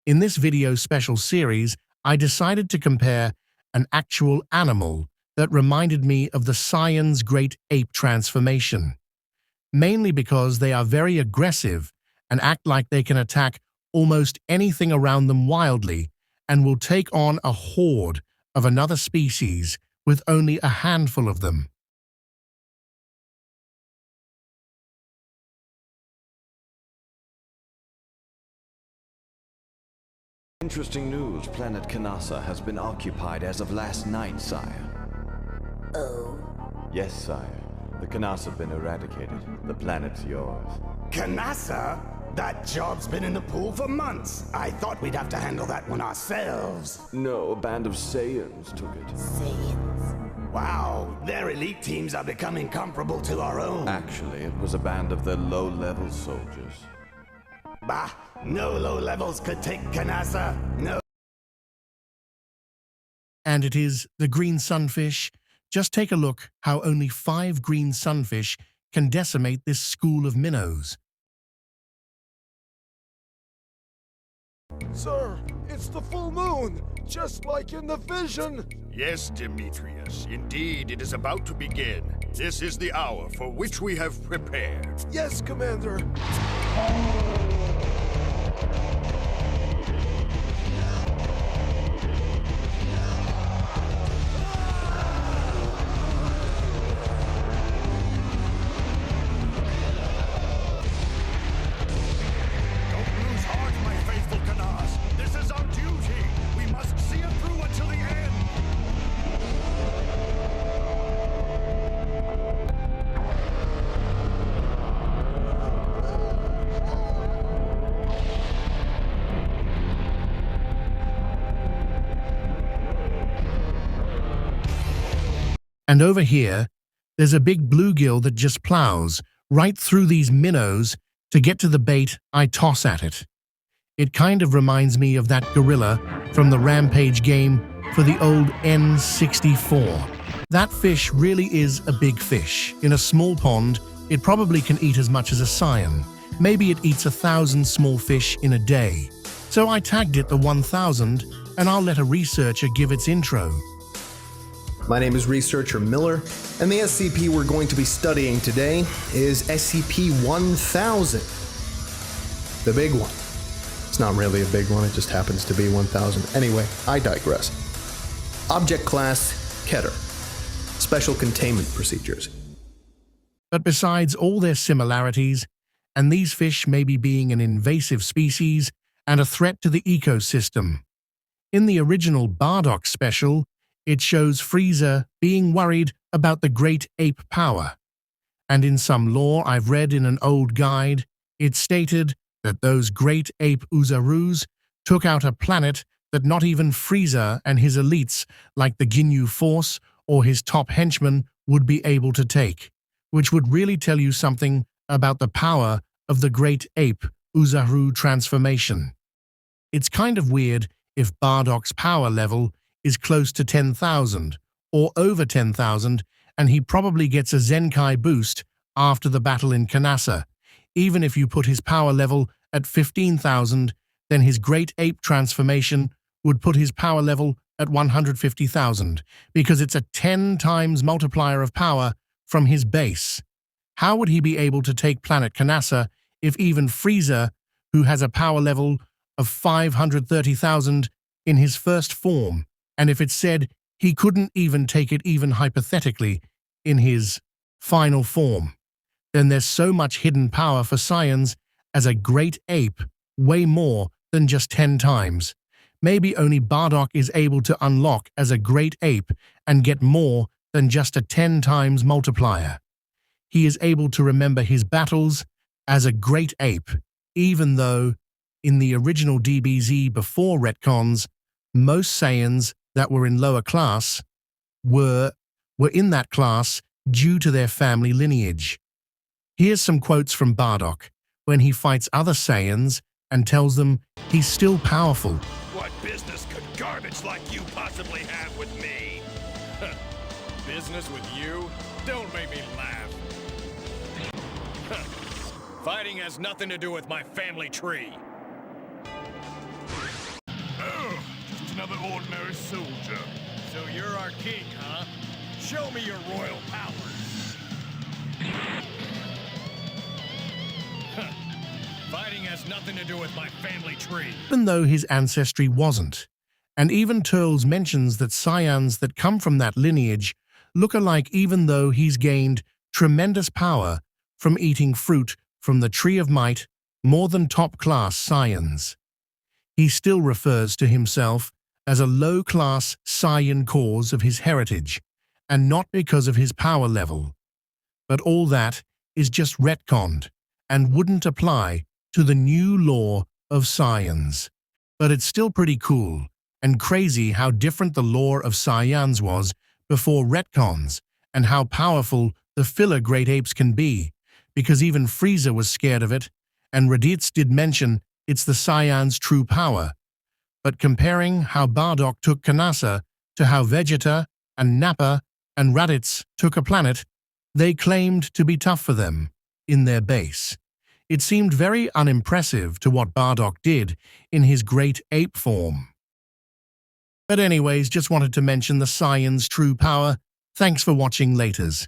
In this video special series, I decided to compare an actual animal that reminded me of the Saiyan's great ape transformation, mainly because they are very aggressive and act like they can attack almost anything around them wildly and will take on a horde of another species with only a handful of them. Interesting news. Planet Kanasa has been occupied as of last night, sire. Oh? Yes, sire. The Kanasa have been eradicated. The planet's yours. Kanasa? That job's been in the pool for months. I thought we'd have to handle that one ourselves. No, a band of saiyans took it. Saiyans? Wow, their elite teams are becoming comparable to our own. Actually, it was a band of their low-level soldiers. Bah, no low levels could take Kanasa. No. And it is the green sunfish. Just take a look how only 5 green sunfish can decimate this school of minnows. Sir, it's the full moon, just like in the vision. Yes, Demetrius, indeed it is about to begin. This is the hour for which we have prepared. Yes, Commander. And over here, there's a big bluegill that just plows right through these minnows to get to the bait I toss at it. It kind of reminds me of that gorilla from the Rampage game for the old N64. That fish really is a big fish. In a small pond, it probably can eat as much as a saiyan. Maybe it eats 1,000 small fish in a day. So I tagged it the 1000, and I'll let a researcher give its intro. My name is Researcher Miller, and the SCP we're going to be studying today is SCP-1000. The big one. It's not really a big one, it just happens to be 1000. Anyway, I digress. Object Class, Keter. Special Containment Procedures. But besides all their similarities, and these fish maybe being an invasive species and a threat to the ecosystem, in the original Bardock special, it shows Frieza being worried about the great ape power. And in some lore I've read in an old guide, it stated that those great ape Uzarus took out a planet that not even Frieza and his elites like the Ginyu Force or his top henchmen would be able to take, which would really tell you something about the power of the great ape Uzaru transformation. It's kind of weird if Bardock's power level is close to 10,000 or over 10,000, and he probably gets a Zenkai boost after the battle in Kanasa. Even if you put his power level at 15,000, then his great ape transformation would put his power level at 150,000, because it's a 10 times multiplier of power from his base. How would he be able to take planet Kanasa if even Frieza, who has a power level of 530,000 in his first form, and if it said he couldn't even take it even hypothetically in his final form, then there's so much hidden power for Saiyans as a great ape, way more than just 10 times. Maybe only Bardock is able to unlock as a great ape and get more than just a 10 times multiplier. He is able to remember his battles as a great ape, even though in the original DBZ before retcons, most Saiyans that were in lower class were in that class due to their family lineage. Here's some quotes from Bardock when he fights other Saiyans and tells them he's still powerful. What business could garbage like you possibly have with me? Business with you? Don't make me laugh. Fighting has nothing to do with my family tree. nightmare soldier. So you're our king, huh? Show me your royal powers. Huh. Fighting has nothing to do with my family tree. Even though his ancestry wasn't. And even Turles mentions that saiyans that come from that lineage look alike, even though he's gained tremendous power from eating fruit from the Tree of Might more than top-class saiyans. He still refers to himself as a low-class saiyan cause of his heritage, and not because of his power level. But all that is just retconned and wouldn't apply to the new law of saiyans. But it's still pretty cool and crazy how different the lore of saiyans was before retcons, and how powerful the filler great apes can be, because even Frieza was scared of it, and Raditz did mention it's the saiyans' true power. But comparing how Bardock took Kanasa to how Vegeta and Nappa and Raditz took a planet they claimed to be tough for them in their base, it seemed very unimpressive to what Bardock did in his great ape form. But anyways, just wanted to mention the Saiyans' true power. Thanks for watching, laters.